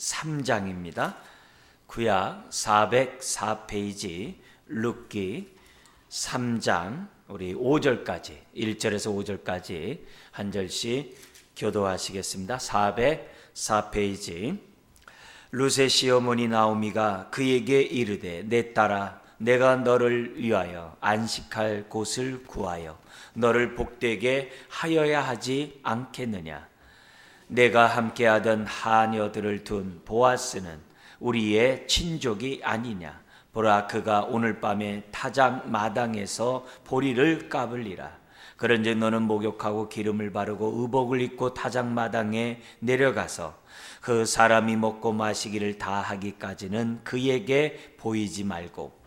3장입니다. 구약 404페이지 룻기 3장 우리 5절까지 1절에서 5절까지 한 절씩 교도하시겠습니다. 404페이지 룻의 시어머니 나오미가 그에게 이르되 내 딸아 내가 너를 위하여 안식할 곳을 구하여 너를 복되게 하여야 하지 않겠느냐. 내가 함께하던 하녀들을 둔 보아스는 우리의 친족이 아니냐. 보라 그가 오늘 밤에 타작 마당에서 보리를 까불리라. 그런즉 너는 목욕하고 기름을 바르고 의복을 입고 타작 마당에 내려가서 그 사람이 먹고 마시기를 다 하기까지는 그에게 보이지 말고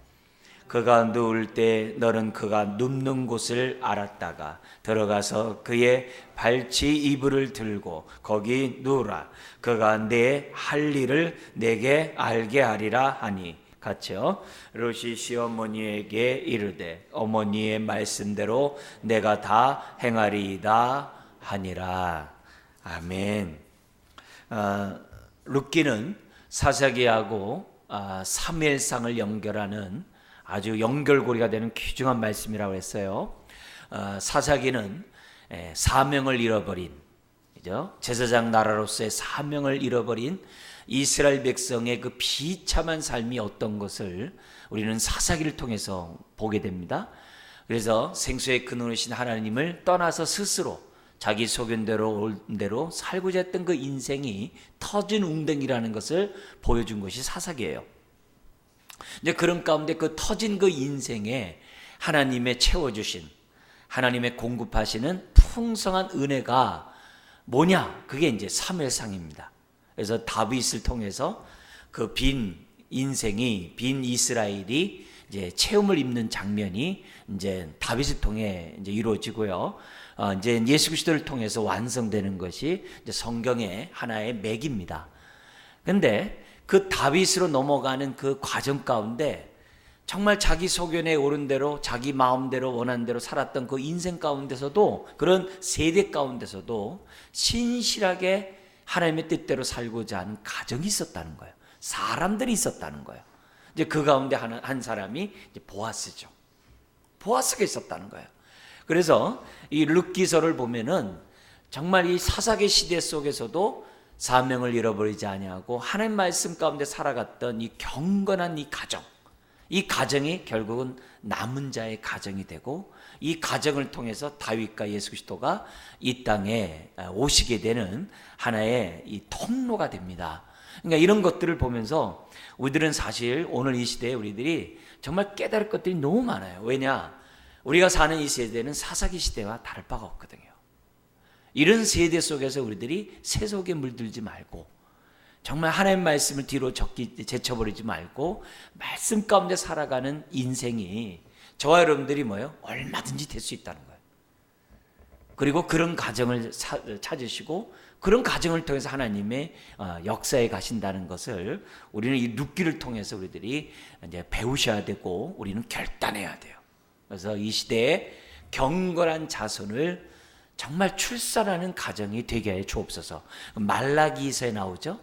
그가 누울 때 너는 그가 눕는 곳을 알았다가 들어가서 그의 발치 이불을 들고 거기 누우라. 그가 내 할 일을 내게 알게 하리라 하니 같이요. 룻이 시어머니에게 이르되 어머니의 말씀대로 내가 다 행하리이다 하니라. 아멘. 룻기는 사사기하고 사무엘상을 연결하는 아주 연결고리가 되는 귀중한 말씀이라고 했어요. 사사기는 사명을 잃어버린, 제사장 나라로서의 사명을 잃어버린 이스라엘 백성의 그 비참한 삶이 어떤 것을 우리는 사사기를 통해서 보게 됩니다. 그래서 생수의 근원이신 하나님을 떠나서 스스로 자기 소견대로 온 대로 살고자 했던 그 인생이 터진 웅덩이라는 것을 보여준 것이 사사기예요. 이제 그런 가운데 그 터진 그 인생에 하나님의 채워주신, 하나님의 공급하시는 풍성한 은혜가 뭐냐? 그게 이제 사무엘상입니다. 그래서 다윗을 통해서 그 빈 인생이, 빈 이스라엘이 이제 체험을 입는 장면이 이제 다윗을 통해 이제 이루어지고요. 이제 예수 그리스도를 통해서 완성되는 것이 이제 성경의 하나의 맥입니다. 근데 그 다윗으로 넘어가는 그 과정 가운데 정말 자기 소견에 오른 대로 자기 마음대로 원하는 대로 살았던 그 인생 가운데서도, 그런 세대 가운데서도 신실하게 하나님의 뜻대로 살고자 하는 가정이 있었다는 거예요. 사람들이 있었다는 거예요. 이제 그 가운데 한 사람이 이제 보아스죠. 보아스가 있었다는 거예요. 그래서 이 룻기서를 보면은 정말 이 사사기 시대 속에서도 사명을 잃어버리지 아니하고 하나님 말씀 가운데 살아갔던 이 경건한 이 가정, 이 가정이 결국은 남은 자의 가정이 되고, 이 가정을 통해서 다윗과 예수 그리스도가 이 땅에 오시게 되는 하나의 이 통로가 됩니다. 그러니까 이런 것들을 보면서 우리들은 사실 오늘 이 시대에 우리들이 정말 깨달을 것들이 너무 많아요. 왜냐? 우리가 사는 이 세대는 사사기 시대와 다를 바가 없거든요. 이런 세대 속에서 우리들이 세속에 물들지 말고 정말 하나님 말씀을 뒤로 제쳐버리지 말고 말씀 가운데 살아가는 인생이 저와 여러분들이 뭐예요? 얼마든지 될 수 있다는 거예요. 그리고 그런 가정을 찾으시고 그런 가정을 통해서 하나님의 역사에 가신다는 것을 우리는 이 룻기를 통해서 우리들이 이제 배우셔야 되고 우리는 결단해야 돼요. 그래서 이 시대에 경건한 자손을 정말 출산하는 가정이 되게 해 주옵소서. 말라기서에 나오죠.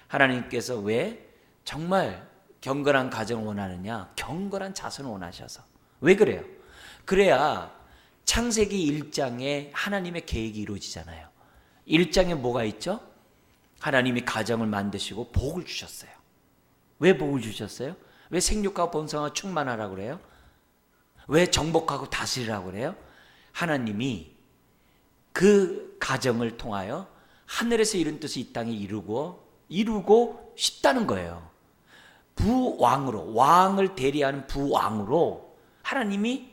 하나님께서 왜 정말 경건한 가정을 원하느냐? 경건한 자손을 원하셔서. 왜 그래요? 그래야 창세기 1장에 하나님의 계획이 이루어지잖아요. 1장에 뭐가 있죠? 하나님이 가정을 만드시고 복을 주셨어요. 왜 복을 주셨어요? 왜 생육하고 번성하고 충만하라고 그래요? 왜 정복하고 다스리라고 그래요? 하나님이 그 가정을 통하여 하늘에서 이룬 뜻을 이 땅에 이루고 싶다는 거예요. 부왕으로, 왕을 대리하는 부왕으로 하나님이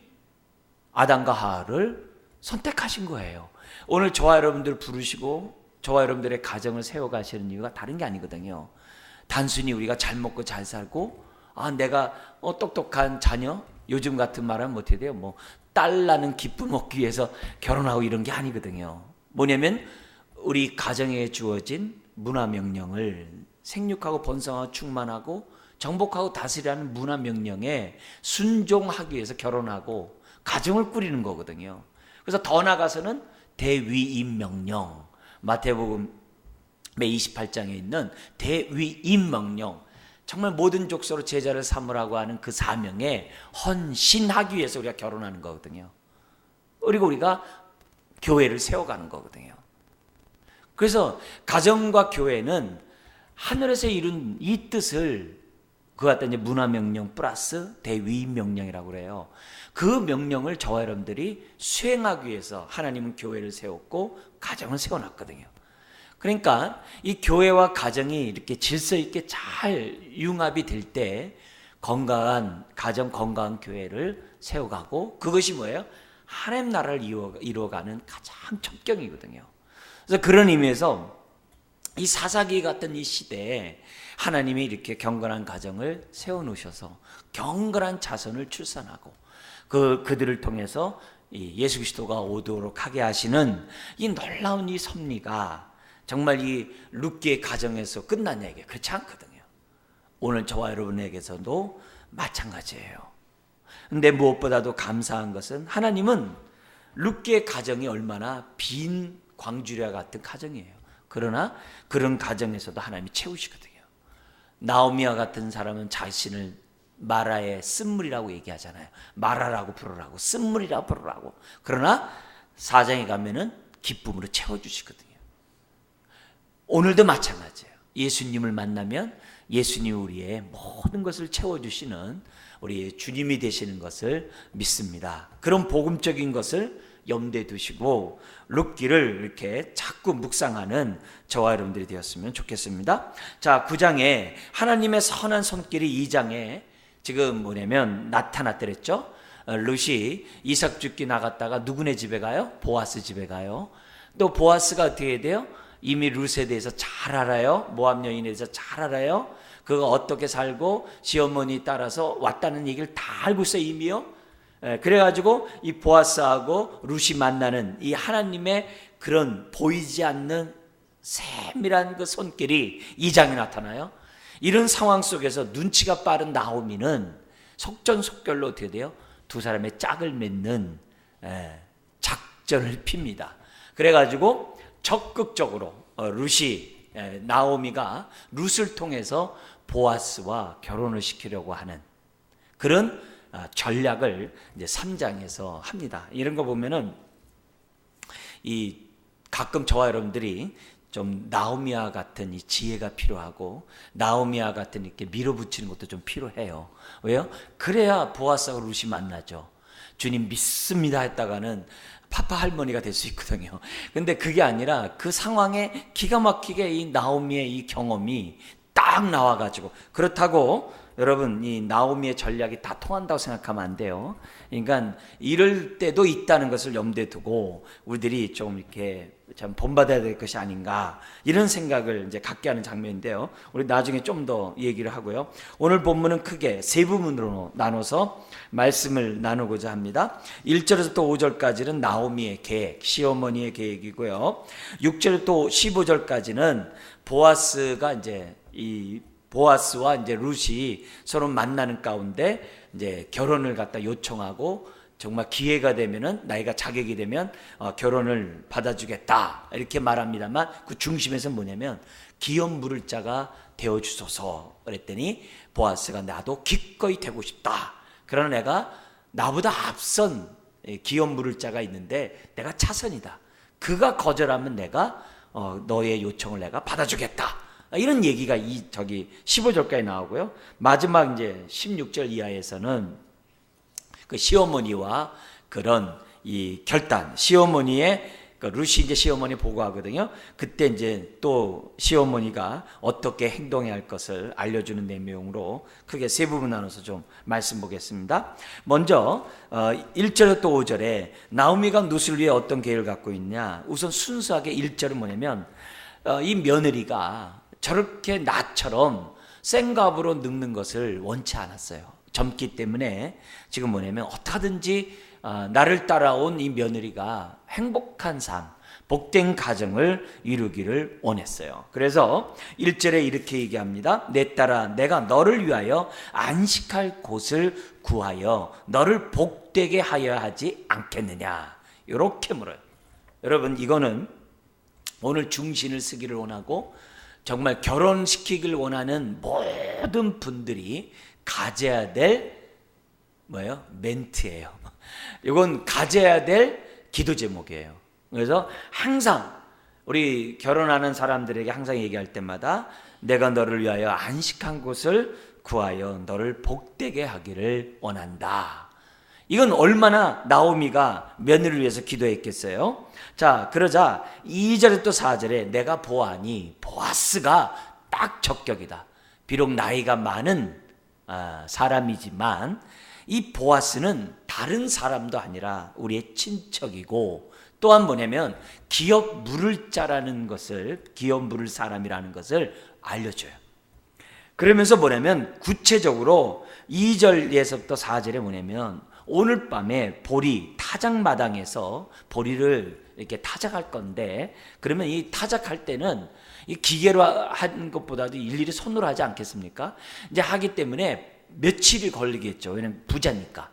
아담과 하와를 선택하신 거예요. 오늘 저와 여러분들 부르시고 저와 여러분들의 가정을 세워가시는 이유가 다른 게 아니거든요. 단순히 우리가 잘 먹고 잘 살고 내가 똑똑한 자녀, 요즘 같은 말하면 어떻게 돼요? 딸 낳는 기쁨을 얻기 위해서 결혼하고 이런 게 아니거든요. 뭐냐면 우리 가정에 주어진 문화명령을 생육하고 번성하고 충만하고 정복하고 다스리라는 문화명령에 순종하기 위해서 결혼하고 가정을 꾸리는 거거든요. 그래서 더 나아가서는 대위임 명령, 마태복음 28장에 있는 대위임 명령, 정말 모든 족속으로 제자를 삼으라고 하는 그 사명에 헌신하기 위해서 우리가 결혼하는 거거든요. 그리고 우리가 교회를 세워가는 거거든요. 그래서 가정과 교회는 하늘에서 이룬 이 뜻을 그거 갖다 이제 문화명령 플러스 대위임 명령이라고 그래요. 그 명령을 저와 여러분들이 수행하기 위해서 하나님은 교회를 세웠고 가정을 세워놨거든요. 그러니까 이 교회와 가정이 이렇게 질서 있게 잘 융합이 될 때 건강한 가정, 건강한 교회를 세워가고, 그것이 뭐예요? 하나님 나라를 이루어가는 가장 첩경이거든요. 그래서 그런 의미에서 이 사사기 같은 이 시대에 하나님이 이렇게 경건한 가정을 세워놓으셔서 경건한 자손을 출산하고 그들을 통해서 이 예수 그리스도가 오도록 하게 하시는 이 놀라운 이 섭리가 정말 이 룻기의 가정에서 끝난 얘기, 그렇지 않거든요. 오늘 저와 여러분에게서도 마찬가지예요. 근데 무엇보다도 감사한 것은 하나님은 룻기의 가정이 얼마나 빈 광주리와 같은 가정이에요. 그러나 그런 가정에서도 하나님이 채우시거든요. 나오미와 같은 사람은 자신을 마라의 쓴물이라고 얘기하잖아요. 마라라고 부르라고, 쓴물이라고 부르라고. 그러나 사장에 가면은 기쁨으로 채워주시거든요. 오늘도 마찬가지예요. 예수님을 만나면 예수님이 우리의 모든 것을 채워주시는 우리 주님이 되시는 것을 믿습니다. 그런 복음적인 것을 염두에 두시고 룻기를 이렇게 자꾸 묵상하는 저와 여러분들이 되었으면 좋겠습니다. 자, 9장에 하나님의 선한 손길이 2장에 지금 뭐냐면 나타났더랬죠. 룻이 이삭 죽기 나갔다가 누구네 집에 가요? 보아스 집에 가요. 또 보아스가 어떻게 돼요? 이미 룻에 대해서 잘 알아요. 모압 여인에 대해서 잘 알아요. 그가 어떻게 살고 시어머니 따라서 왔다는 얘기를 다 알고 있어요, 이미요. 그래가지고 이 보아스하고 룻이 만나는 이 하나님의 그런 보이지 않는 세밀한 그 손길이 2장에 나타나요. 이런 상황 속에서 눈치가 빠른 나오미는 속전속결로 어떻게 돼요? 두 사람의 짝을 맺는 작전을 핍니다. 그래가지고 적극적으로 룻이 나오미가 룻을 통해서 보아스와 결혼을 시키려고 하는 그런 전략을 이제 3장에서 합니다. 이런 거 보면은 이 가끔 저와 여러분들이 좀 나오미와 같은 이 지혜가 필요하고 나오미와 같은 이렇게 밀어붙이는 것도 좀 필요해요. 왜요? 그래야 보아스하고 룻이 만나죠. 주님 믿습니다 했다가는 파파 할머니가 될 수 있거든요. 근데 그게 아니라 그 상황에 기가 막히게 이 나오미의 이 경험이 딱 나와가지고, 그렇다고 여러분 이 나오미의 전략이 다 통한다고 생각하면 안 돼요. 그러니까 이럴 때도 있다는 것을 염두에 두고 우리들이 좀 이렇게 참 본받아야 될 것이 아닌가, 이런 생각을 이제 갖게 하는 장면인데요. 우리 나중에 좀 더 얘기를 하고요. 오늘 본문은 크게 세 부분으로 나눠서 말씀을 나누고자 합니다. 1절에서 또 5절까지는 나오미의 계획, 시어머니의 계획이고요. 6절에서 또 15절까지는 보아스가 이제 이 보아스와 이제 룻이 서로 만나는 가운데 이제 결혼을 갖다 요청하고, 정말 기회가 되면은, 나이가 자격이 되면 결혼을 받아주겠다 이렇게 말합니다만, 그 중심에서 뭐냐면 기업 물을 자가 되어 주소서 그랬더니 보아스가 나도 기꺼이 되고 싶다. 그러나 내가 나보다 앞선 기업 물을 자가 있는데 내가 차선이다. 그가 거절하면 내가 너의 요청을 내가 받아주겠다. 이런 얘기가 저기 15절까지 나오고요. 마지막 이제 16절 이하에서는 그 시어머니와 그런 이 결단, 시어머니의 그 룻이 이제 시어머니 보고하거든요. 그때 이제 또 시어머니가 어떻게 행동해야 할 것을 알려주는 내용으로 크게 세 부분 나눠서 좀 말씀 보겠습니다. 먼저 1절에 또 5절에 나오미가 룻을 위해 어떤 계획을 갖고 있냐. 우선 순수하게 1절은 뭐냐면 이 며느리가 저렇게 나처럼 생갑으로 늙는 것을 원치 않았어요. 젊기 때문에 지금 뭐냐면 어떻게든지 나를 따라온 이 며느리가 행복한 삶, 복된 가정을 이루기를 원했어요. 그래서 1절에 이렇게 얘기합니다. 내 딸아, 내가 너를 위하여 안식할 곳을 구하여 너를 복되게 하여 하지 않겠느냐. 이렇게 물어요. 여러분, 이거는 오늘 중신을 쓰기를 원하고 정말 결혼시키길 원하는 모든 분들이 가져야 될 뭐예요? 멘트예요. 이건 가져야 될 기도 제목이에요. 그래서 항상 우리 결혼하는 사람들에게 항상 얘기할 때마다 내가 너를 위하여 안식한 곳을 구하여 너를 복되게 하기를 원한다. 이건 얼마나 나오미가 며느리를 위해서 기도했겠어요? 자, 그러자 2절에 또 4절에 내가 보아하니 보아스가 딱 적격이다. 비록 나이가 많은 사람이지만 이 보아스는 다른 사람도 아니라 우리의 친척이고, 또한 뭐냐면 기업 물을 자라는 것을, 기업 물을 사람이라는 것을 알려줘요. 그러면서 뭐냐면 구체적으로 2절에서부터 4절에 뭐냐면 오늘 밤에 보리 타작마당에서 보리를 이렇게 타작할 건데, 그러면 이 타작할 때는 이 기계로 하는 것보다도 일일이 손으로 하지 않겠습니까? 이제 하기 때문에 며칠이 걸리겠죠. 왜냐면 부자니까.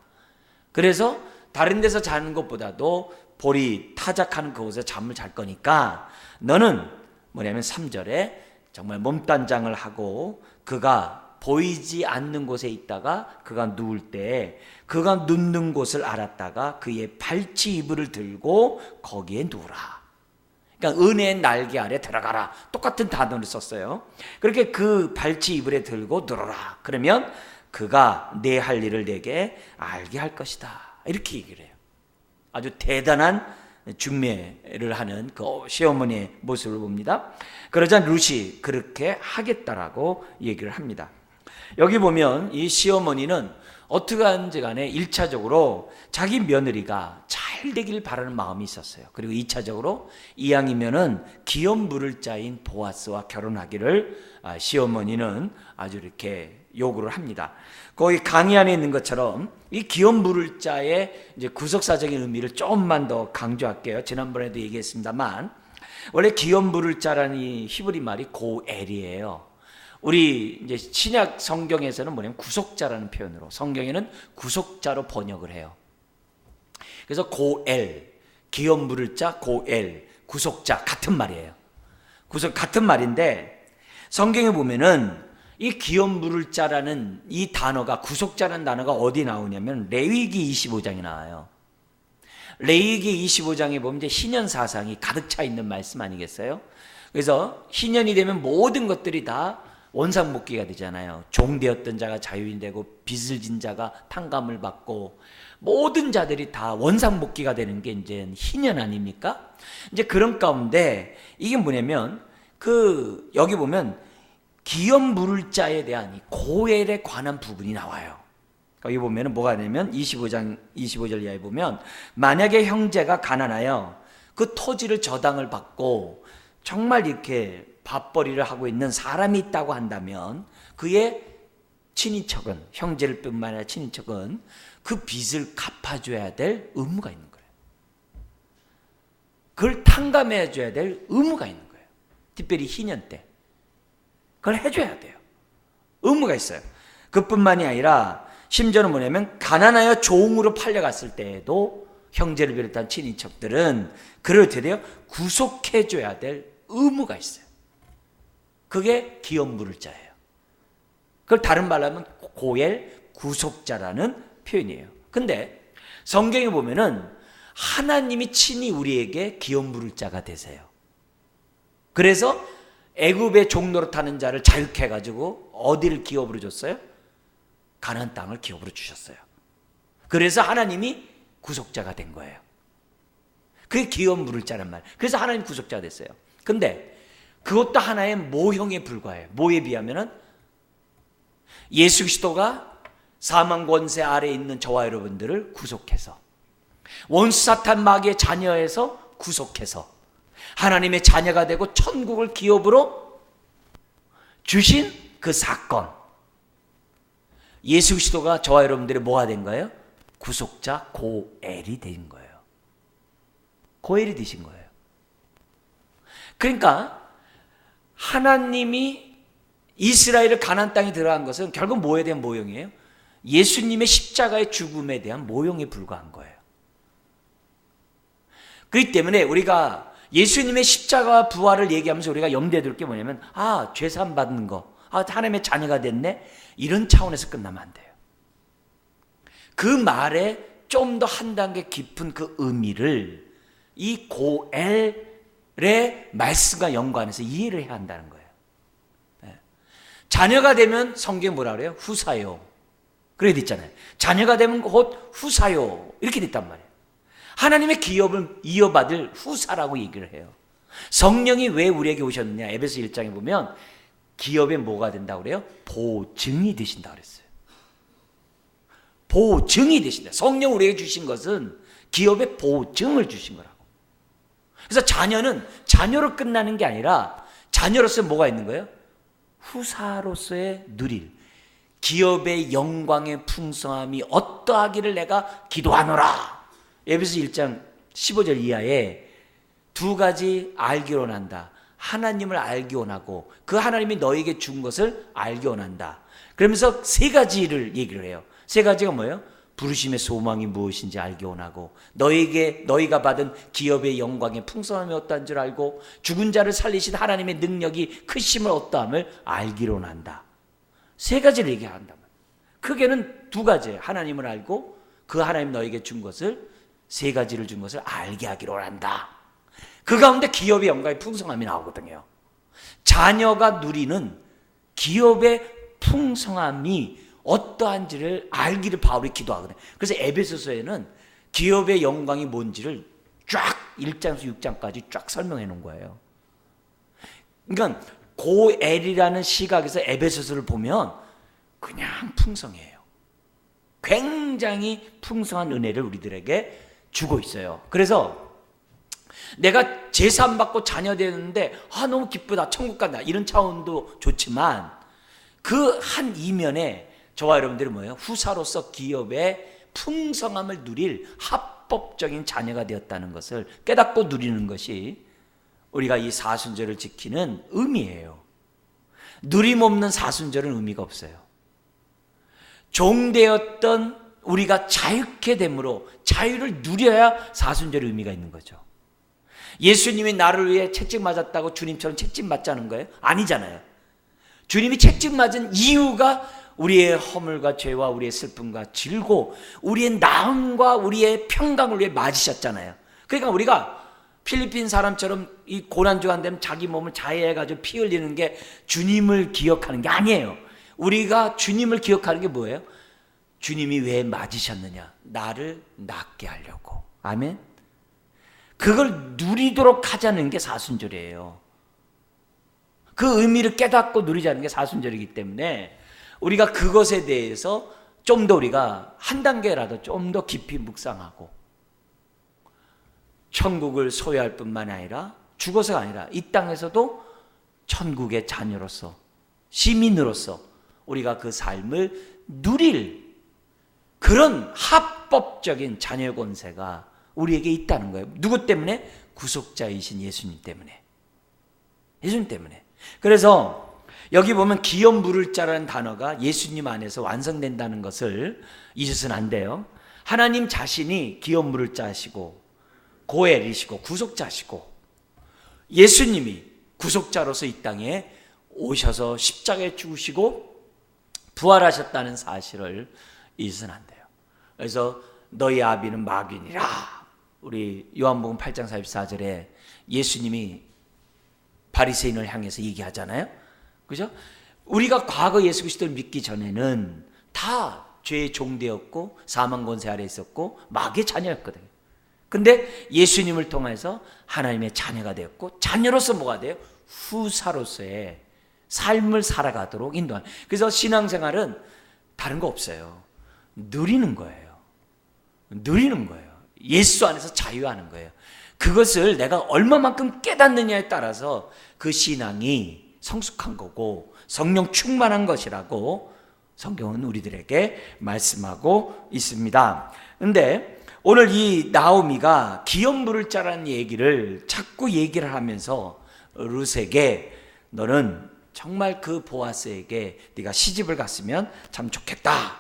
그래서 다른 데서 자는 것보다도 보리 타작하는 그곳에 잠을 잘 거니까 너는 뭐냐면 3절에 정말 몸단장을 하고 그가 보이지 않는 곳에 있다가 그가 누울 때 그가 눕는 곳을 알았다가 그의 발치 이불을 들고 거기에 누우라. 그러니까 은혜의 날개 아래 들어가라. 똑같은 단어를 썼어요. 그렇게 그 발치 이불에 들고 누워라. 그러면 그가 내 할 일을 내게 알게 할 것이다. 이렇게 얘기를 해요. 아주 대단한 중매를 하는 그 시어머니의 모습을 봅니다. 그러자 룻이 그렇게 하겠다라고 얘기를 합니다. 여기 보면 이 시어머니는 어떻게 하는지 간에 1차적으로 자기 며느리가 잘 되길 바라는 마음이 있었어요. 그리고 2차적으로 이왕이면은 기업 물을 자인 보아스와 결혼하기를 시어머니는 아주 이렇게 요구를 합니다. 거기 강의 안에 있는 것처럼 이 기업 물을 자의 이제 구속사적인 의미를 조금만 더 강조할게요. 지난번에도 얘기했습니다만 원래 기업 물을 자라는 이 히브리 말이 고엘이에요. 우리 이제 신약 성경에서는 뭐냐면 구속자라는 표현으로, 성경에는 구속자로 번역을 해요. 그래서 고엘, 기업 물을 자, 고엘, 구속자 같은 말이에요. 같은 말인데 성경에 보면은 이 기업 물을 자라는 이 단어가, 구속자라는 단어가 어디 나오냐면 레위기 25장에 나와요. 레위기 25장에 보면 이제 희년 사상이 가득 차 있는 말씀 아니겠어요? 그래서 희년이 되면 모든 것들이 다 원상복귀가 되잖아요. 종되었던 자가 자유인 되고 빚을 진 자가 탕감을 받고 모든 자들이 다 원상복귀가 되는 게 이제 희년 아닙니까? 이제 그런 가운데 이게 뭐냐면 여기 보면 기업 물을 자에 대한 고엘에 관한 부분이 나와요. 여기 보면 뭐가 되냐면 25절 이하에 보면 만약에 형제가 가난하여 그 토지를 저당을 받고 정말 이렇게 밥벌이를 하고 있는 사람이 있다고 한다면 그의 친인척은, 형제를 뿐만 아니라 친인척은 그 빚을 갚아줘야 될 의무가 있는 거예요. 그걸 탕감해줘야 될 의무가 있는 거예요. 특별히 희년 때 그걸 해줘야 돼요. 의무가 있어요. 그뿐만이 아니라 심지어는 뭐냐면 가난하여 종으로 팔려갔을 때에도 형제를 비롯한 친인척들은 그를 어떻게 돼요? 구속해줘야 될 의무가 있어요. 그게 기업 물을 자예요. 그걸 다른 말로 하면 고엘, 구속자라는 표현이에요. 근데 성경에 보면은 하나님이 친히 우리에게 기업 물을 자가 되세요. 그래서 애굽의 종노릇하는 자를 자유케 해가지고 어디를 기업으로 줬어요? 가나안 땅을 기업으로 주셨어요. 그래서 하나님이 구속자가 된 거예요. 그게 기업 물을 자란 말. 그래서 하나님 구속자가 됐어요. 근데 그것도 하나의 모형에 불과해요. 뭐에 비하면은 예수 그리스도가 사망 권세 아래에 있는 저와 여러분들을 구속해서 원수 사탄 마귀의 자녀에서 구속해서 하나님의 자녀가 되고 천국을 기업으로 주신 그 사건, 예수 그리스도가 저와 여러분들이 뭐가 된 거예요? 구속자 고엘이 된 거예요. 고엘이 되신 거예요. 그러니까 하나님이 이스라엘을 가나안 땅에 들어간 것은 결국 뭐에 대한 모형이에요? 예수님의 십자가의 죽음에 대한 모형에 불과한 거예요. 그렇기 때문에 우리가 예수님의 십자가와 부활을 얘기하면서 우리가 염두에 둘 게 뭐냐면 죄사함 받는 거, 하나님의 자녀가 됐네, 이런 차원에서 끝나면 안 돼요. 그 말에 좀 더 한 단계 깊은 그 의미를 이 고엘의 말씀과 연관해서 이해를 해야 한다는 거예요. 자녀가 되면 성경에 뭐라 그래요? 후사요. 그래 됐잖아요. 자녀가 되면 곧 후사요, 이렇게 됐단 말이에요. 하나님의 기업을 이어받을 후사라고 얘기를 해요. 성령이 왜 우리에게 오셨느냐, 에베소 1장에 보면 기업에 뭐가 된다고 그래요? 보증이 되신다고 그랬어요. 보증이 되신다. 성령 우리에게 주신 것은 기업의 보증을 주신 거라고. 그래서 자녀는 자녀로 끝나는 게 아니라 자녀로서 뭐가 있는 거예요? 후사로서의 누릴 기업의 영광의 풍성함이 어떠하기를 내가 기도하노라. 에베소 1장 15절 이하에 두 가지 알기 원한다. 하나님을 알기 원하고 그 하나님이 너에게 준 것을 알기 원한다. 그러면서 세 가지를 얘기를 해요. 세 가지가 뭐예요? 부르심의 소망이 무엇인지 알기 원하고, 너희가 받은 기업의 영광의 풍성함이 어떠한 줄 알고, 죽은 자를 살리신 하나님의 능력이 크심을 어떠함을 알기로 원한다. 세 가지를 얘기한단 말이에요. 크게는 두 가지예요. 하나님을 알고 그 하나님 너에게 준 것을, 세 가지를 준 것을 알게 하기로 원한다. 그 가운데 기업의 영광의 풍성함이 나오거든요. 자녀가 누리는 기업의 풍성함이 어떠한지를 알기를 바울이 기도하거든요. 그래서 에베소서에는 기업의 영광이 뭔지를 쫙 1장에서 6장까지 쫙 설명해 놓은 거예요. 그러니까 고엘이라는 시각에서 에베소서를 보면 그냥 풍성해요. 굉장히 풍성한 은혜를 우리들에게 주고 있어요. 그래서 내가 제사함 받고 자녀 되는데 너무 기쁘다, 천국 간다, 이런 차원도 좋지만 그 한 이면에 저와 여러분들이 뭐예요? 후사로서 기업의 풍성함을 누릴 합법적인 자녀가 되었다는 것을 깨닫고 누리는 것이 우리가 이 사순절을 지키는 의미예요. 누림 없는 사순절은 의미가 없어요. 종되었던 우리가 자유케 됨으로 자유를 누려야 사순절의 의미가 있는 거죠. 예수님이 나를 위해 채찍 맞았다고 주님처럼 채찍 맞자는 거예요? 아니잖아요. 주님이 채찍 맞은 이유가 우리의 허물과 죄와 우리의 슬픔과 질고 우리의 나음과 우리의 평강을 위해 맞으셨잖아요. 그러니까 우리가 필리핀 사람처럼 이 고난주간 되면 자기 몸을 자해해가지고 피 흘리는 게 주님을 기억하는 게 아니에요. 우리가 주님을 기억하는 게 뭐예요? 주님이 왜 맞으셨느냐? 나를 낫게 하려고. 아멘. 그걸 누리도록 하자는 게 사순절이에요. 그 의미를 깨닫고 누리자는 게 사순절이기 때문에 우리가 그것에 대해서 좀 더 우리가 한 단계라도 좀 더 깊이 묵상하고, 천국을 소유할 뿐만 아니라 죽어서가 아니라 이 땅에서도 천국의 자녀로서, 시민으로서 우리가 그 삶을 누릴 그런 합법적인 자녀 권세가 우리에게 있다는 거예요. 누구 때문에? 구속자이신 예수님 때문에. 예수님 때문에. 그래서 여기 보면 기업 물을 자라는 단어가 예수님 안에서 완성된다는 것을 잊으서는 안 돼요. 하나님 자신이 기업 물을 자시고 고엘이시고 구속자시고, 예수님이 구속자로서 이 땅에 오셔서 십자가에 죽으시고 부활하셨다는 사실을 잊으서는 안 돼요. 그래서 너희 아비는 마귀니라, 우리 요한복음 8장 44절에 예수님이 바리새인을 향해서 얘기하잖아요. 그죠? 우리가 과거 예수 그리스도를 믿기 전에는 다 죄의 종되었고 사망 권세 아래 있었고 마귀의 자녀였거든요. 근데 예수님을 통해서 하나님의 자녀가 되었고, 자녀로서 뭐가 돼요? 후사로서의 삶을 살아가도록 인도하는. 그래서 신앙생활은 다른 거 없어요. 누리는 거예요. 누리는 거예요. 예수 안에서 자유하는 거예요. 그것을 내가 얼마만큼 깨닫느냐에 따라서 그 신앙이 성숙한 거고 성령 충만한 것이라고 성경은 우리들에게 말씀하고 있습니다. 그런데 오늘 이 나오미가 기업 물을 자라는 얘기를 자꾸 얘기를 하면서 룻에게 너는 정말 그 보아스에게 네가 시집을 갔으면 참 좋겠다.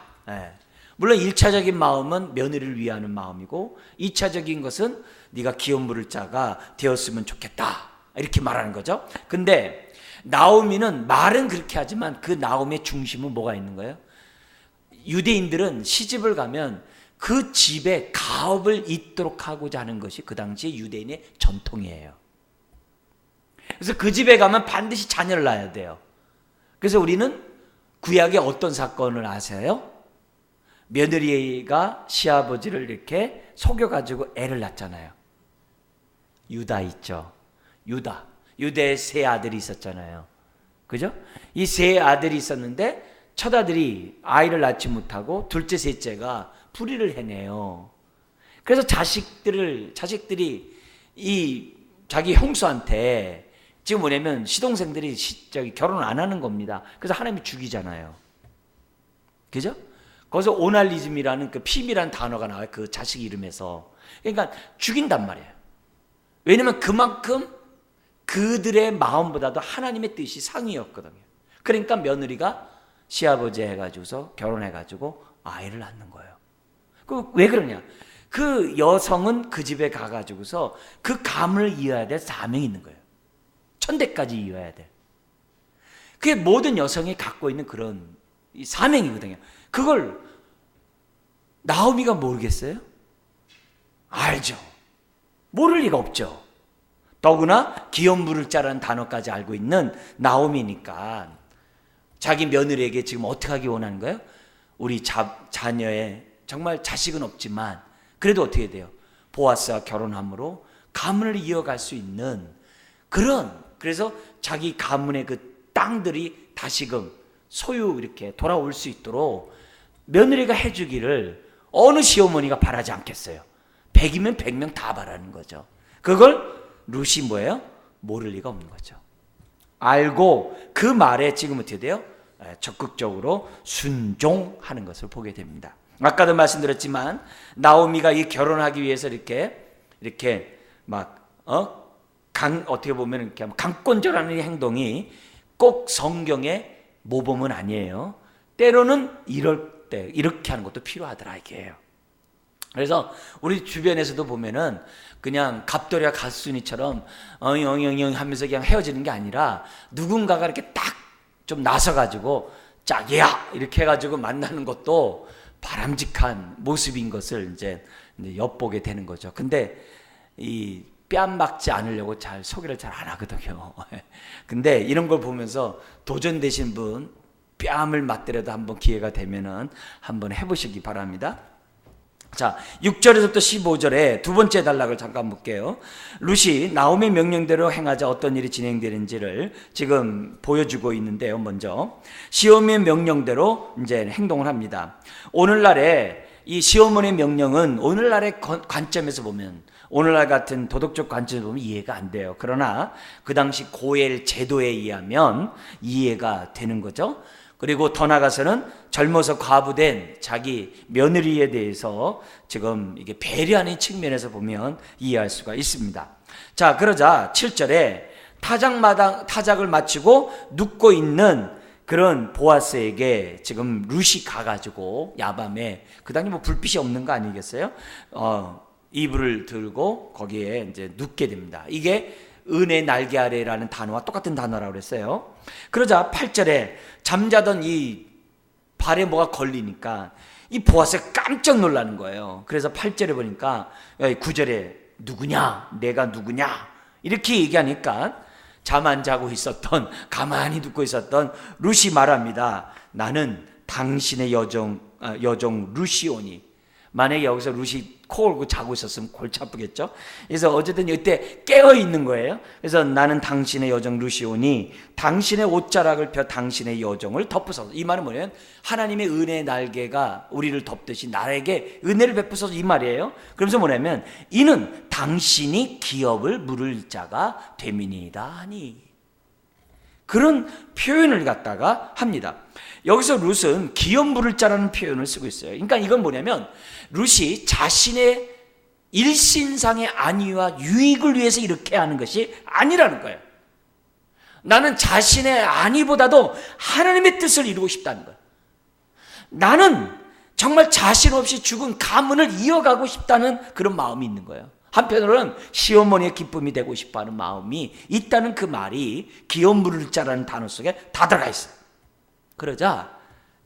물론 1차적인 마음은 며느리를 위하는 마음이고 2차적인 것은 네가 기업 물을 자가 되었으면 좋겠다 이렇게 말하는 거죠. 근데 나오미는 말은 그렇게 하지만 그 나오미의 중심은 뭐가 있는 거예요? 유대인들은 시집을 가면 그 집에 가업을 잇도록 하고자 하는 것이 그 당시의 유대인의 전통이에요. 그래서 그 집에 가면 반드시 자녀를 낳아야 돼요. 그래서 우리는 구약의 어떤 사건을 아세요? 며느리가 시아버지를 이렇게 속여가지고 애를 낳잖아요. 유다 있죠. 유다의 세 아들이 있었잖아요. 그죠? 이 세 아들이 있었는데 첫 아들이 아이를 낳지 못하고 둘째, 셋째가 불의를 해내요. 그래서 자식들이 이 자기 형수한테 지금 뭐냐면 시동생들이 결혼 안 하는 겁니다. 그래서 하나님이 죽이잖아요. 그죠? 거기서 오날리즘이라는 그 피임이라는 단어가 나와요. 그 자식 이름에서. 그러니까 죽인단 말이에요. 왜냐면 그만큼 그들의 마음보다도 하나님의 뜻이 상이었거든요. 그러니까 며느리가 시아버지 해가지고서 결혼해가지고 아이를 낳는 거예요. 왜 그러냐? 그 여성은 그 집에 가가지고서 그 가문을 이어야 될 사명이 있는 거예요. 천대까지 이어야 돼. 그게 모든 여성이 갖고 있는 그런 사명이거든요. 그걸 나오미가 모르겠어요? 알죠. 모를 리가 없죠. 더구나 기업 물을 자라는 단어까지 알고 있는 나오미니까 자기 며느리에게 지금 어떻게 하기 원하는 거예요? 우리 자녀의 정말 자식은 없지만 그래도 어떻게 돼요? 보아스와 결혼함으로 가문을 이어갈 수 있는 그래서 자기 가문의 그 땅들이 다시금 소유 이렇게 돌아올 수 있도록 며느리가 해주기를 어느 시어머니가 바라지 않겠어요? 100이면 100명 다 바라는 거죠. 그걸 룻이 뭐예요? 모를 리가 없는 거죠. 알고 그 말에 지금 어떻게 돼요? 적극적으로 순종하는 것을 보게 됩니다. 아까도 말씀드렸지만 나오미가 이 결혼하기 위해서 이렇게 막 어떻게 보면 이렇게 강권절하는 행동이 꼭 성경의 모범은 아니에요. 때로는 이럴 때 이렇게 하는 것도 필요하더라 이게요. 그래서 우리 주변에서도 보면은 그냥 갑돌이와 갓순이처럼 엉엉엉 하면서 그냥 헤어지는 게 아니라 누군가가 이렇게 딱 좀 나서가지고 짝이야 이렇게 해가지고 만나는 것도 바람직한 모습인 것을 이제 엿보게 되는 거죠. 근데 이 뺨 막지 않으려고 소개를 잘 안 하거든요. 근데 이런 걸 보면서 도전되신 분 뺨을 맞더라도 한번 기회가 되면은 한번 해보시기 바랍니다. 자, 6절에서부터 15절에 두 번째 단락을 잠깐 볼게요. 룻이 나오미의 명령대로 행하자 어떤 일이 진행되는지를 지금 보여주고 있는데요. 먼저 시어머니의 명령대로 이제 행동을 합니다. 오늘날에 이 시어머니의 명령은 오늘날의 관점에서 보면 오늘날 같은 도덕적 관점에서 보면 이해가 안 돼요. 그러나 그 당시 고엘 제도에 의하면 이해가 되는 거죠. 그리고 더 나아가서는 젊어서 과부된 자기 며느리에 대해서 지금 이게 배려하는 측면에서 보면 이해할 수가 있습니다. 자, 그러자 7절에 타작을 마치고 눕고 있는 그런 보아스에게 지금 룻이 가가지고 야밤에 그 당시 뭐 불빛이 없는 거 아니겠어요? 이불을 들고 거기에 이제 눕게 됩니다. 이게 은혜 날개 아래라는 단어와 똑같은 단어라고 그랬어요. 그러자 8절에 잠자던 이 발에 뭐가 걸리니까 이 보아스가 깜짝 놀라는 거예요. 그래서 8절에 보니까 9절에 누구냐? 내가 누구냐? 이렇게 얘기하니까 잠 안 자고 있었던 가만히 듣고 있었던 룻이 말합니다. 나는 당신의 여종 룻이오니. 만약에 여기서 룻이 코 골고 자고 있었으면 골치 아프겠죠. 그래서 어쨌든 이때 깨어 있는 거예요. 그래서 나는 당신의 여종 룻이오니 당신의 옷자락을 펴 당신의 여종을 덮으소서. 이 말은 뭐냐면 하나님의 은혜의 날개가 우리를 덮듯이 나에게 은혜를 베푸소서 이 말이에요. 그러면서 뭐냐면 이는 당신이 기업을 물을 자가 됨이니이다 하니 그런 표현을 갖다가 합니다. 여기서 룻은 기업 물을 자라는 표현을 쓰고 있어요. 그러니까 이건 뭐냐면 룻이 자신의 일신상의 안위와 유익을 위해서 이렇게 하는 것이 아니라는 거예요. 나는 자신의 안위보다도 하나님의 뜻을 이루고 싶다는 거예요. 나는 정말 자신 없이 죽은 가문을 이어가고 싶다는 그런 마음이 있는 거예요. 한편으로는 시어머니의 기쁨이 되고 싶어하는 마음이 있다는 그 말이 기업 물을 자라는 단어 속에 다 들어가 있어요. 그러자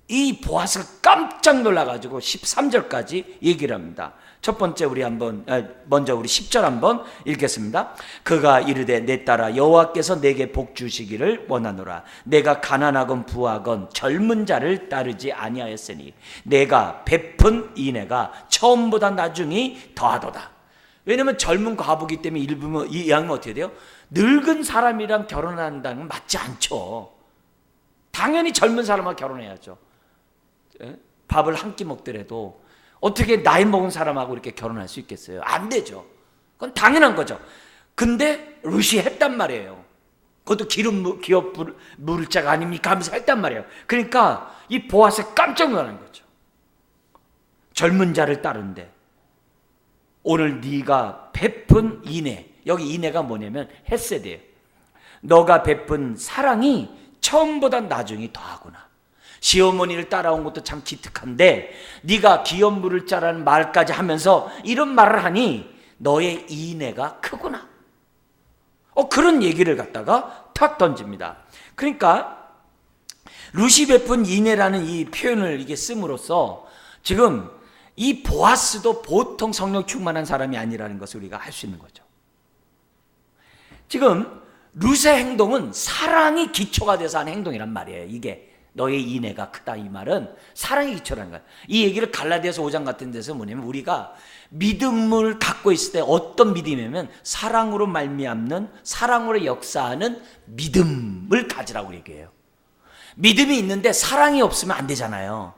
이 보아스가 깜짝 놀라가지고 13절까지 얘기를 합니다. 첫 번째 먼저 우리 10절 한번 읽겠습니다. 그가 이르되 내 딸아 여호와께서 내게 복 주시기를 원하노라. 내가 가난하건 부하건 젊은 자를 따르지 아니하였으니 내가 베푼 인애가 처음보다 나중이 더하도다. 왜냐면 젊은 과부기 때문에 이 양은 어떻게 돼요? 늙은 사람이랑 결혼한다는 건 맞지 않죠. 당연히 젊은 사람과 결혼해야죠. 밥을 한 끼 먹더라도 어떻게 나이 먹은 사람하고 이렇게 결혼할 수 있겠어요? 안 되죠. 그건 당연한 거죠. 근데 룻이 했단 말이에요. 그것도 기업 물을 자가 아닙니까 하면서 했단 말이에요. 그러니까 이 보아스가 깜짝 놀란 거죠. 젊은 자를 따른데 오늘 네가 베푼 인애, 여기 인애가 뭐냐면 헤세드예요. 너가 베푼 사랑이 처음보다 나중이 더하구나. 시어머니를 따라온 것도 참 기특한데 네가 기업 물을 자라는 말까지 하면서 이런 말을 하니 너의 인애가 크구나. 그런 얘기를 갖다가 탁 던집니다. 그러니까 룻이 베푼 인애라는 이 표현을 이게 씀으로써 지금 이 보아스도 보통 성령 충만한 사람이 아니라는 것을 우리가 알 수 있는 거죠. 지금 룻의 행동은 사랑이 기초가 돼서 하는 행동이란 말이에요. 이게 너의 인애가 크다, 이 말은 사랑이 기초라는 거예요. 이 얘기를 갈라디아서 5장 같은 데서 뭐냐면 우리가 믿음을 갖고 있을 때 어떤 믿음이냐면 사랑으로 말미암는, 사랑으로 역사하는 믿음을 가지라고 얘기해요. 믿음이 있는데 사랑이 없으면 안 되잖아요.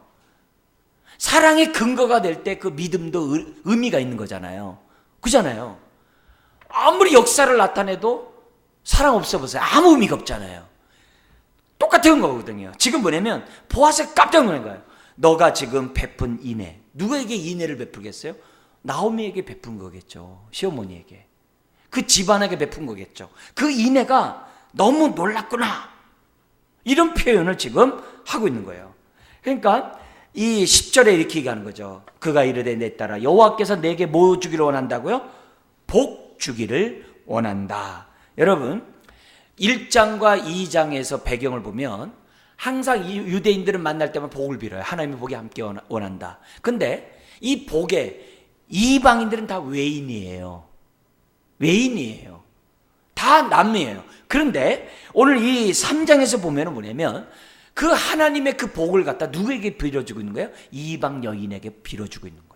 사랑의 근거가 될 때 그 믿음도 의미가 있는 거잖아요. 그잖아요. 아무리 역사를 나타내도 사랑 없어 보세요. 아무 의미가 없잖아요. 똑같은 거거든요. 지금 뭐냐면 보아스가 깜짝 놀란 거예요. 너가 지금 베푼 인애, 누구에게 인애를 베풀겠어요? 나오미에게 베푼 거겠죠. 시어머니에게. 그 집안에게 베푼 거겠죠. 그 인애가 너무 놀랐구나. 이런 표현을 지금 하고 있는 거예요. 그러니까 이 10절에 이렇게 얘기하는 거죠. 그가 이르되 내 딸아 여호와께서 내게 뭐 주기를 원한다고요? 복 주기를 원한다. 여러분 1장과 2장에서 배경을 보면 항상 이 유대인들은 만날 때마다 복을 빌어요. 하나님의 복이 함께 원한다. 근데 이 복에 이방인들은 다 외인이에요. 외인이에요. 다 남이에요. 그런데 오늘 이 3장에서 보면 뭐냐면 그 하나님의 그 복을 갖다 누구에게 빌어주고 있는 거예요? 이방 여인에게 빌어주고 있는 거예요.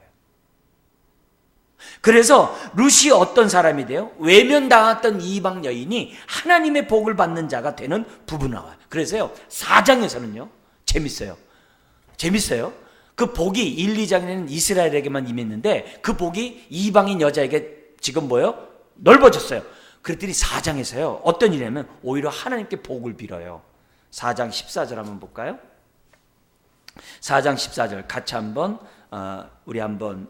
그래서 룻이 어떤 사람이 돼요? 외면당했던 이방 여인이 하나님의 복을 받는 자가 되는 부분 나와요. 그래서요 4장에서는요 재밌어요. 그 복이 1, 2장에는 이스라엘에게만 임했는데 그 복이 이방인 여자에게 지금 뭐예요? 넓어졌어요. 그랬더니 4장에서요 어떤 일이냐면 오히려 하나님께 복을 빌어요. 4장 14절 한번 볼까요? 4장 14절 같이 한번 우리 한번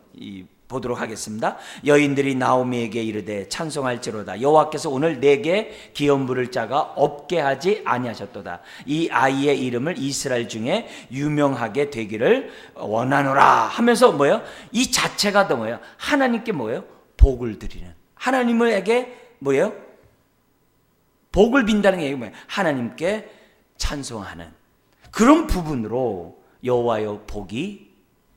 보도록 하겠습니다. 여인들이 나오미에게 이르되 찬송할지로다. 여호와께서 오늘 내게 기업 물을 자가 없게 하지 아니하셨도다. 이 아이의 이름을 이스라엘 중에 유명하게 되기를 원하노라 하면서 뭐예요? 이 자체가 더 뭐예요? 하나님께 뭐예요? 복을 드리는, 하나님에게 뭐예요? 복을 빈다는 게 뭐예요? 하나님께 찬송하는 그런 부분으로 여호와의 복이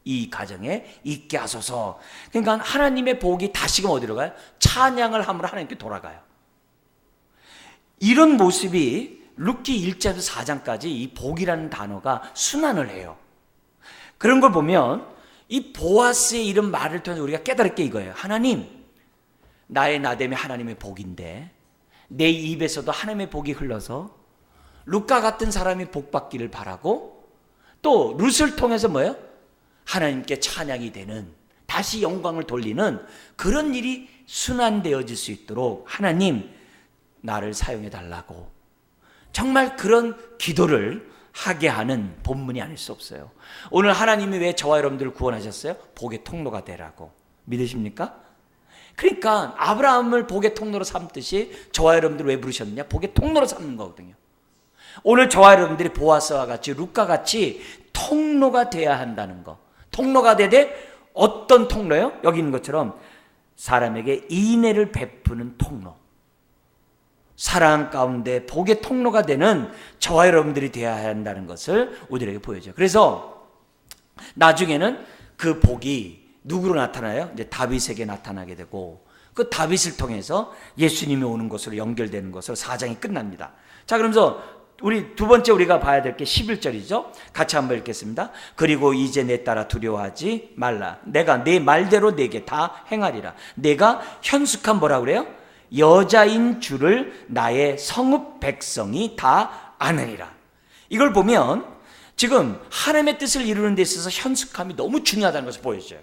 이 가정에 있게 하소서. 그러니까 하나님의 복이 다시금 어디로 가요? 찬양을 함으로 하나님께 돌아가요. 이런 모습이 룻기 1장에서 4장까지 이 복이라는 단어가 순환을 해요. 그런 걸 보면 이 보아스의 이런 말을 통해서 우리가 깨달을 게 이거예요. 하나님, 나의 나됨이 하나님의 복인데 내 입에서도 하나님의 복이 흘러서 룻과 같은 사람이 복 받기를 바라고 또 룻을 통해서 뭐예요? 하나님께 찬양이 되는, 다시 영광을 돌리는 그런 일이 순환되어질 수 있도록 하나님 나를 사용해 달라고 정말 그런 기도를 하게 하는 본문이 아닐 수 없어요. 오늘 하나님이 왜 저와 여러분들을 구원하셨어요? 복의 통로가 되라고. 믿으십니까? 그러니까 아브라함을 복의 통로로 삼듯이 저와 여러분들을 왜 부르셨느냐? 복의 통로로 삼는 거거든요. 오늘 저와 여러분들이 보아스와 같이 룻과 같이 통로가 돼야 한다는 거, 통로가 되되 어떤 통로요? 여기 있는 것처럼 사람에게 인애를 베푸는 통로, 사랑 가운데 복의 통로가 되는 저와 여러분들이 되어야 한다는 것을 우리에게 보여줘요. 그래서 나중에는 그 복이 누구로 나타나요? 이제 다윗에게 나타나게 되고, 그 다윗을 통해서 예수님이 오는 것으로 연결되는 것으로 4장이 끝납니다. 자, 그러면서 우리 두 번째 우리가 봐야 될 게 11절이죠. 같이 한번 읽겠습니다. 그리고 이제 내 따라 두려워하지 말라. 내가 내 말대로 내게 다 행하리라. 내가 현숙한 뭐라 그래요? 여자인 줄을 나의 성읍 백성이 다 아느니라. 이걸 보면 지금 하나님의 뜻을 이루는 데 있어서 현숙함이 너무 중요하다는 것을 보여줘요.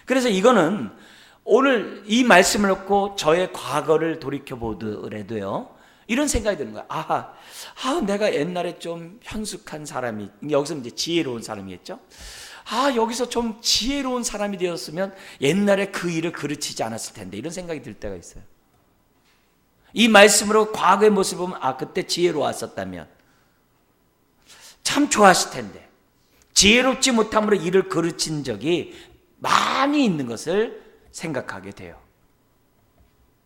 그래서 이거는 오늘 이 말씀을 듣고 저의 과거를 돌이켜보더라도요, 이런 생각이 드는 거야. 내가 옛날에 좀 현숙한 사람이, 여기서 이제 지혜로운 사람이겠죠? 여기서 좀 지혜로운 사람이 되었으면 옛날에 그 일을 그르치지 않았을 텐데, 이런 생각이 들 때가 있어요. 이 말씀으로 과거의 모습을 보면 그때 지혜로웠었다면 참 좋았을 텐데, 지혜롭지 못함으로 일을 그르친 적이 많이 있는 것을 생각하게 돼요.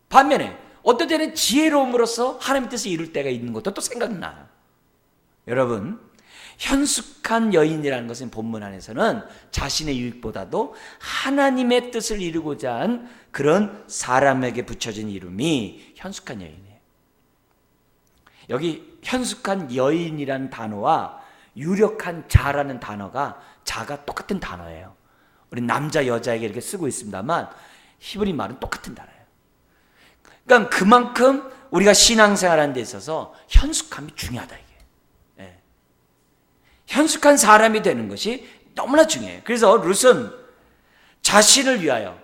반면에 어떤 때는 지혜로움으로써 하나님의 뜻을 이룰 때가 있는 것도 또 생각나요. 여러분, 현숙한 여인이라는 것은 본문 안에서는 자신의 유익보다도 하나님의 뜻을 이루고자 한 그런 사람에게 붙여진 이름이 현숙한 여인이에요. 여기 현숙한 여인이라는 단어와 유력한 자라는 단어가 자가 똑같은 단어예요. 우리 남자 여자에게 이렇게 쓰고 있습니다만 히브리 말은 똑같은 단어예요. 그러니까 그만큼 우리가 신앙생활하는 데 있어서 현숙함이 중요하다, 이게. 예. 현숙한 사람이 되는 것이 너무나 중요해요. 그래서 룻은 자신을 위하여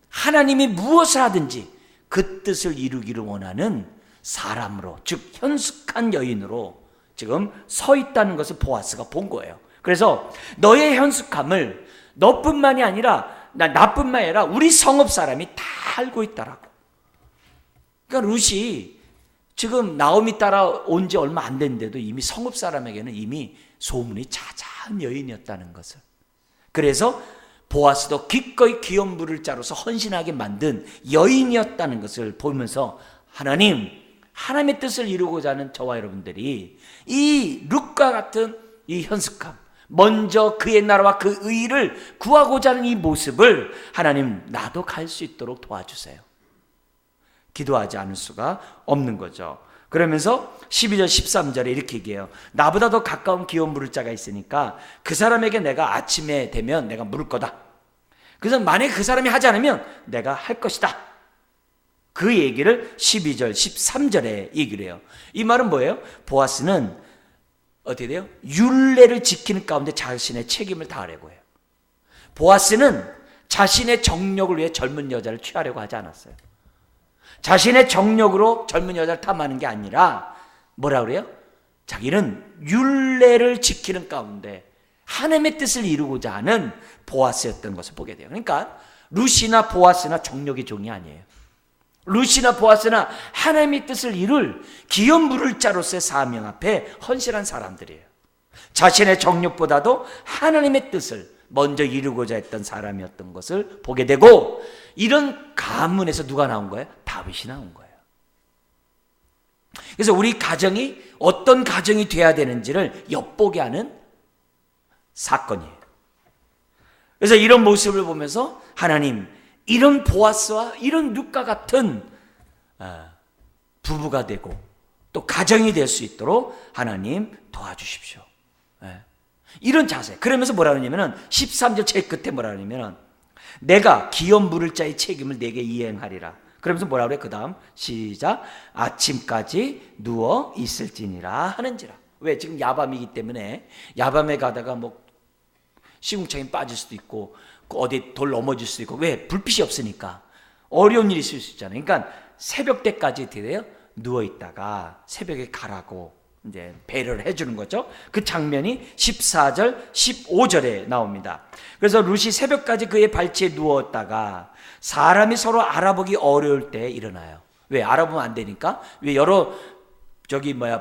하나님이 무엇을 하든지 그 뜻을 이루기를 원하는 사람으로, 즉 현숙한 여인으로 지금 서 있다는 것을 보아스가 본 거예요. 그래서 너의 현숙함을 너뿐만이 아니라 나뿐만 아니라 우리 성읍 사람이 다 알고 있다라고. 그러니까 룻이 지금 나오미 따라 온 지 얼마 안 됐는데도 이미 성읍 사람에게는 이미 소문이 자자한 여인이었다는 것을. 그래서 보아스도 기꺼이 기업물을 자로서 헌신하게 만든 여인이었다는 것을 보면서 하나님의 뜻을 이루고자 하는 저와 여러분들이 이 룻과 같은 이 현숙함, 먼저 그의 나라와 그 의를 구하고자 하는 이 모습을 하나님 나도 갈 수 있도록 도와주세요. 기도하지 않을 수가 없는 거죠. 그러면서 12절 13절에 이렇게 얘기해요. 나보다 더 가까운 기업 물을 자가 있으니까 그 사람에게 내가 아침에 되면 내가 물을 거다. 그래서 만약에 그 사람이 하지 않으면 내가 할 것이다. 그 얘기를 12절 13절에 얘기를 해요. 이 말은 뭐예요? 보아스는 어떻게 돼요? 율례를 지키는 가운데 자신의 책임을 다하려고 해요. 보아스는 자신의 정력을 위해 젊은 여자를 취하려고 하지 않았어요. 자신의 정력으로 젊은 여자를 탐하는 게 아니라 뭐라 그래요? 자기는 율례를 지키는 가운데 하나님의 뜻을 이루고자 하는 보아스였던 것을 보게 돼요. 그러니까 룻이나 보아스나 정력의 종이 아니에요. 룻이나 보아스나 하나님의 뜻을 이룰 기업 물을 자로서의 사명 앞에 헌신한 사람들이에요. 자신의 정력보다도 하나님의 뜻을 먼저 이루고자 했던 사람이었던 것을 보게 되고, 이런 가문에서 누가 나온 거예요? 다윗이 나온 거예요. 그래서 우리 가정이 어떤 가정이 돼야 되는지를 엿보게 하는 사건이에요. 그래서 이런 모습을 보면서 하나님, 이런 보아스와 이런 룻과 같은 부부가 되고 또 가정이 될 수 있도록 하나님 도와주십시오. 이런 자세. 그러면서 뭐라 그러냐면은 13절 제일 끝에 뭐라 그러냐면은 내가 기업 물을 자의 책임을 내게 이행하리라. 그러면서 뭐라 그래? 그 다음 시작. 아침까지 누워 있을지니라 하는지라. 왜? 지금 야밤이기 때문에 야밤에 가다가 뭐 시궁창에 빠질 수도 있고 어디 돌 넘어질 수도 있고, 왜? 불빛이 없으니까 어려운 일이 있을 수 있잖아요. 그러니까 새벽 때까지 돼요. 누워 있다가 새벽에 가라고 이제 배려를 해주는 거죠. 그 장면이 14절, 15절에 나옵니다. 그래서 룻이 새벽까지 그의 발치에 누웠다가 사람이 서로 알아보기 어려울 때 일어나요. 왜? 알아보면 안 되니까. 왜? 여러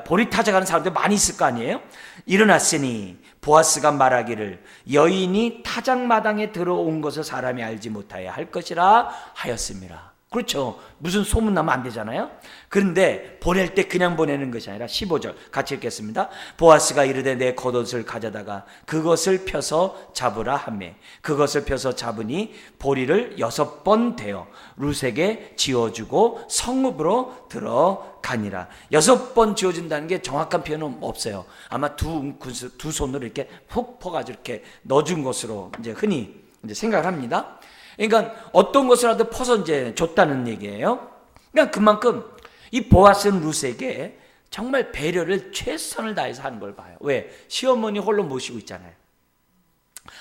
보리 타작하는 사람들 많이 있을 거 아니에요? 일어났으니 보아스가 말하기를 여인이 타작마당에 들어온 것을 사람이 알지 못하여 할 것이라 하였습니다. 그렇죠. 무슨 소문나면 안 되잖아요. 그런데 보낼 때 그냥 보내는 것이 아니라 15절 같이 읽겠습니다. 보아스가 이르되 내 겉옷을 가져다가 그것을 펴서 잡으라 하매 그것을 펴서 잡으니 보리를 6번 대어 룻에게 지어주고 성읍으로 들어가니라. 6번 지어준다는 게 정확한 표현은 없어요. 아마 두 손으로 이렇게 푹 퍼가지고 이렇게 넣어준 것으로 이제 흔히 이제 생각을 합니다. 그러니까 어떤 것이라도 퍼서 이제 줬다는 얘기예요. 그러니까 그만큼 이 보아스는 룻에게 정말 배려를 최선을 다해서 하는 걸 봐요. 왜? 시어머니 홀로 모시고 있잖아요.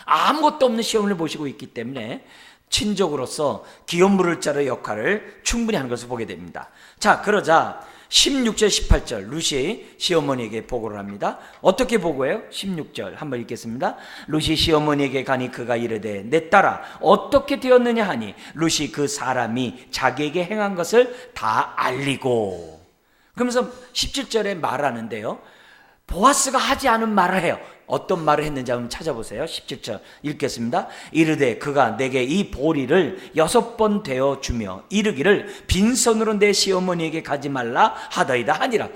아무것도 없는 시어머니를 모시고 있기 때문에 친족으로서 기업 물을 자의 역할을 충분히 하는 것을 보게 됩니다. 자, 그러자 16절 18절 룻이 시어머니에게 보고를 합니다. 어떻게 보고해요? 16절 한번 읽겠습니다. 룻이 시어머니에게 가니 그가 이르되 내 딸아 어떻게 되었느냐 하니 룻이 그 사람이 자기에게 행한 것을 다 알리고, 그러면서 17절에 말하는데요, 보아스가 하지 않은 말을 해요. 어떤 말을 했는지 한번 찾아보세요. 17절 읽겠습니다. 이르되 그가 내게 이 보리를 6번 되어 주며 이르기를 빈손으로 내 시어머니에게 가지 말라 하더이다 하니라.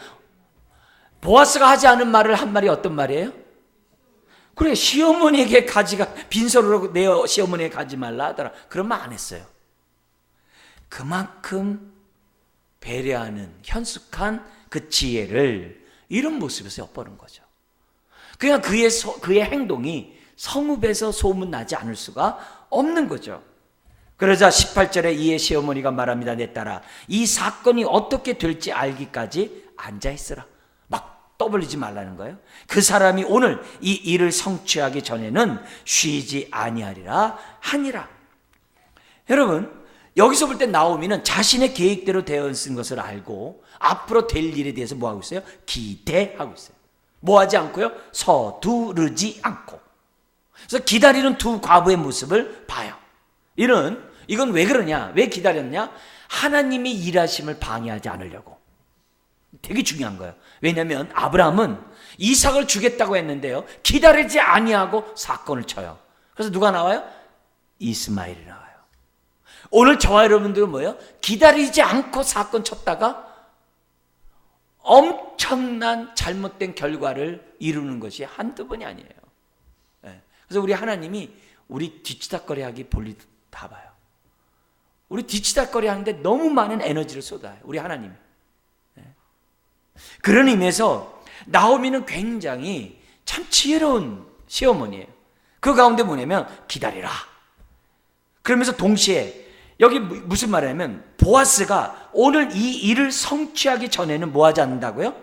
보아스가 하지 않은 말을 한 말이 어떤 말이에요? 그래, 시어머니에게 빈손으로 내 시어머니에게 가지 말라 하더라. 그런 말 안 했어요. 그만큼 배려하는 현숙한 그 지혜를 이런 모습에서 엿보는 거죠. 그냥 그의 행동이 성읍에서 소문나지 않을 수가 없는 거죠. 그러자 18절에 이에 시어머니가 말합니다. 내 딸아 이 사건이 어떻게 될지 알기까지 앉아있으라. 막 떠벌리지 말라는 거예요. 그 사람이 오늘 이 일을 성취하기 전에는 쉬지 아니하리라 하니라. 여러분, 여기서 볼 때 나오미는 자신의 계획대로 되어 있는 것을 알고 앞으로 될 일에 대해서 뭐하고 있어요? 기대하고 있어요. 뭐하지 않고요? 서두르지 않고. 그래서 기다리는 두 과부의 모습을 봐요. 이건 왜 그러냐? 왜 기다렸냐? 하나님이 일하심을 방해하지 않으려고. 되게 중요한 거예요. 왜냐하면 아브라함은 이삭을 주겠다고 했는데요, 기다리지 아니하고 사건을 쳐요. 그래서 누가 나와요? 이스마엘이 나와요. 오늘 저와 여러분들은 뭐예요? 기다리지 않고 사건 쳤다가 엄청난 잘못된 결과를 이루는 것이 한두 번이 아니에요. 그래서 우리 하나님이 우리 뒤치다거리 하기 볼일 다 봐요. 우리 뒤치다거리 하는데 너무 많은 에너지를 쏟아요, 우리 하나님. 그런 의미에서 나오미는 굉장히 참 지혜로운 시어머니예요. 그 가운데 뭐냐면 기다리라. 그러면서 동시에 여기 무슨 말이냐면 보아스가 오늘 이 일을 성취하기 전에는 뭐 하지 않는다고요?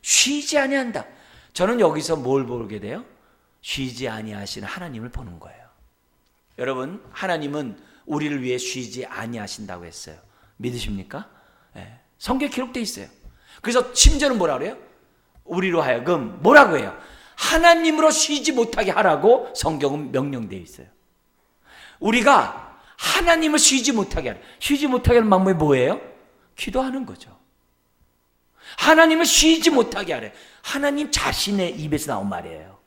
쉬지 아니한다. 저는 여기서 뭘 보게 돼요? 쉬지 아니하시는 하나님을 보는 거예요. 여러분, 하나님은 우리를 위해 쉬지 아니하신다고 했어요. 믿으십니까? 네. 성경에 기록되어 있어요. 그래서 심지어는 뭐라 그래요? 우리로 하여금 뭐라고 해요? 하나님으로 쉬지 못하게 하라고 성경은 명령되어 있어요. 우리가 하나님을 쉬지 못하게 하는, 쉬지 못하게 하는 방법이 뭐예요? 기도하는 거죠. 하나님을 쉬지 못하게 하래. 하나님 자신의 입에서 나온 말이에요.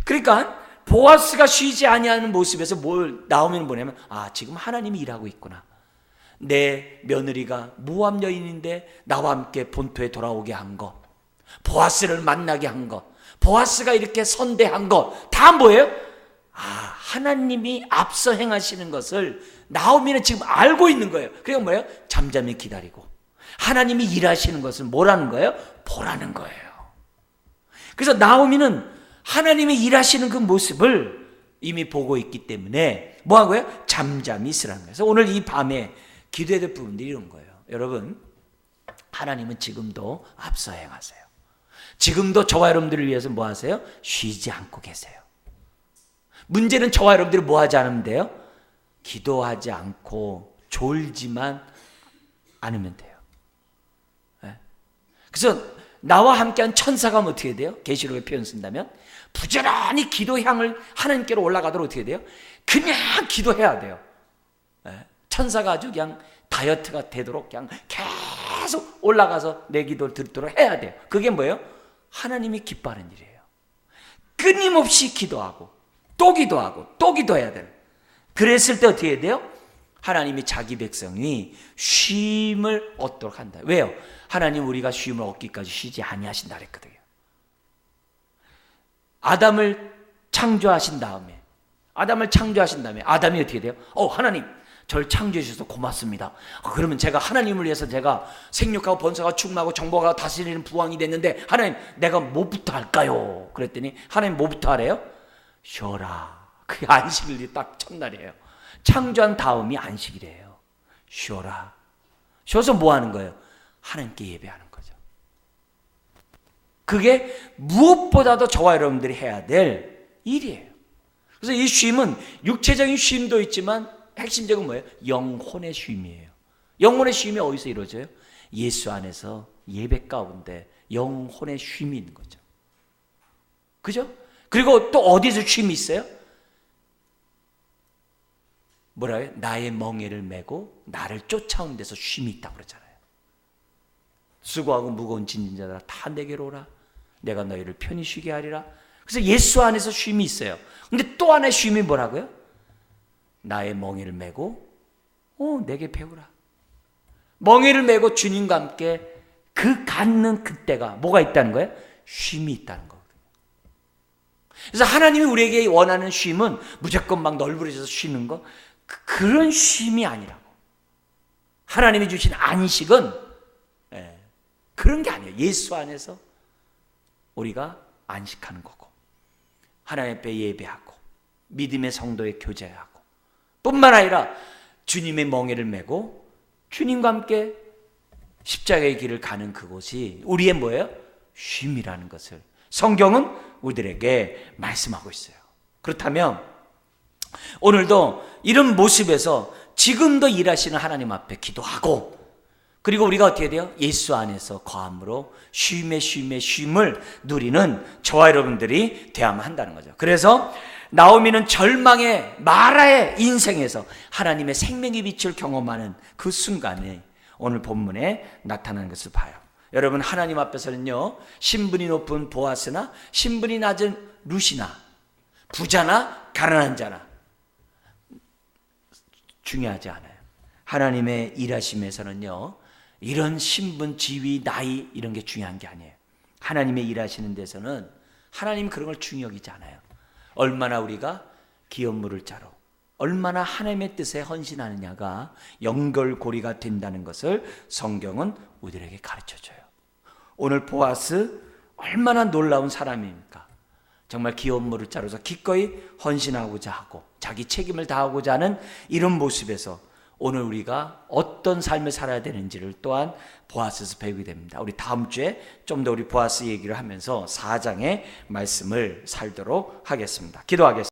그러니까 보아스가 쉬지 아니하는 모습에서 뭘 나오면 뭐냐면, 아, 지금 하나님이 일하고 있구나. 내 며느리가 모함 여인인데 나와 함께 본토에 돌아오게 한 것, 보아스를 만나게 한 것, 보아스가 이렇게 선대한 것, 다 뭐예요? 아, 하나님이 앞서 행하시는 것을 나오미는 지금 알고 있는 거예요. 그러니까 뭐예요? 잠잠히 기다리고 하나님이 일하시는 것을 뭐라는 거예요? 보라는 거예요. 그래서 나오미는 하나님이 일하시는 그 모습을 이미 보고 있기 때문에 뭐하고요? 잠잠히 있으라는 거예요. 그래서 오늘 이 밤에 기도해야 될 부분들이 이런 거예요. 여러분, 하나님은 지금도 앞서 행하세요. 지금도 저와 여러분들을 위해서 뭐 하세요? 쉬지 않고 계세요. 문제는 저와 여러분들이 뭐 하지 않으면 돼요? 기도하지 않고 졸지만 않으면 돼요. 네? 그래서 나와 함께한 천사가 어떻게 돼요? 계시록의 표현 쓴다면 부지런히 기도향을 하나님께로 올라가도록 어떻게 돼요? 그냥 기도해야 돼요. 네? 천사가 아주 그냥 다이어트가 되도록 그냥 계속 올라가서 내 기도를 듣도록 해야 돼요. 그게 뭐예요? 하나님이 기뻐하는 일이에요. 끊임없이 기도하고 또 기도하고 또 기도해야 돼요. 그랬을 때 어떻게 해야 돼요? 하나님이 자기 백성이 쉼을 얻도록 한다. 왜요? 하나님 우리가 쉼을 얻기까지 쉬지 아니하신다 그랬거든요. 아담을 창조하신 다음에 아담이 어떻게 돼요? 하나님 저를 창조해 주셔서 고맙습니다. 그러면 제가 하나님을 위해서 제가 생육하고 번성하고 충만하고 정복하고 다스리는 부왕이 됐는데 하나님 내가 뭐부터 할까요? 그랬더니 하나님 뭐부터 하래요? 쉬어라. 그게 안식일이 딱 첫날이에요. 창조한 다음이 안식이래요. 쉬어라. 쉬어서 뭐 하는 거예요? 하나님께 예배하는 거죠. 그게 무엇보다도 저와 여러분들이 해야 될 일이에요. 그래서 이 쉼은 육체적인 쉼도 있지만 핵심적인 뭐예요? 영혼의 쉼이에요. 영혼의 쉼이 어디서 이루어져요? 예수 안에서 예배 가운데 영혼의 쉼이 있는 거죠. 그죠? 그리고 또 어디서 쉼이 있어요? 뭐라고요? 나의 멍에를 메고 나를 쫓아오는 데서 쉼이 있다고 그러잖아요. 수고하고 무거운 짐진 자들아 다 내게로 오라. 내가 너희를 편히 쉬게 하리라. 그래서 예수 안에서 쉼이 있어요. 근데 또 하나의 쉼이 뭐라고요? 나의 멍에를 메고 내게 배우라. 멍에를 메고 주님과 함께 그 갖는 그때가 뭐가 있다는 거예요? 쉼이 있다는 거거든요. 그래서 하나님이 우리에게 원하는 쉼은 무조건 막 널브러져서 쉬는 거 그런 쉼이 아니라고. 하나님이 주신 안식은 그런 게 아니에요. 예수 안에서 우리가 안식하는 거고 하나님 앞에 예배하고 믿음의 성도의 교제하고 뿐만 아니라 주님의 멍에를 메고 주님과 함께 십자가의 길을 가는 그곳이 우리의 뭐예요? 쉼이라는 것을 성경은 우리들에게 말씀하고 있어요. 그렇다면 오늘도 이런 모습에서 지금도 일하시는 하나님 앞에 기도하고 그리고 우리가 어떻게 돼요? 예수 안에서 거함으로 쉼을 누리는 저와 여러분들이 되어야만 한다는 거죠. 그래서 나오미는 절망의 마라의 인생에서 하나님의 생명의 빛을 경험하는 그 순간에 오늘 본문에 나타나는 것을 봐요. 여러분 하나님 앞에서는요 신분이 높은 보아스나 신분이 낮은 룻이나 부자나 가난한 자나 중요하지 않아요. 하나님의 일하심에서는요 이런 신분, 지위, 나이 이런 게 중요한 게 아니에요. 하나님의 일하시는 데서는 하나님 그런 걸 중요하지 않아요. 얼마나 우리가 기업물을 자로 얼마나 하나님의 뜻에 헌신하느냐가 연결고리가 된다는 것을 성경은 우리들에게 가르쳐줘요. 오늘 보아스 얼마나 놀라운 사람입니까? 정말 기업물을 자로서 기꺼이 헌신하고자 하고 자기 책임을 다하고자 하는 이런 모습에서 오늘 우리가 어떤 삶을 살아야 되는지를 또한 보아스에서 배우게 됩니다. 우리 다음 주에 좀 더 우리 보아스 얘기를 하면서 4장의 말씀을 살도록 하겠습니다. 기도하겠습니다.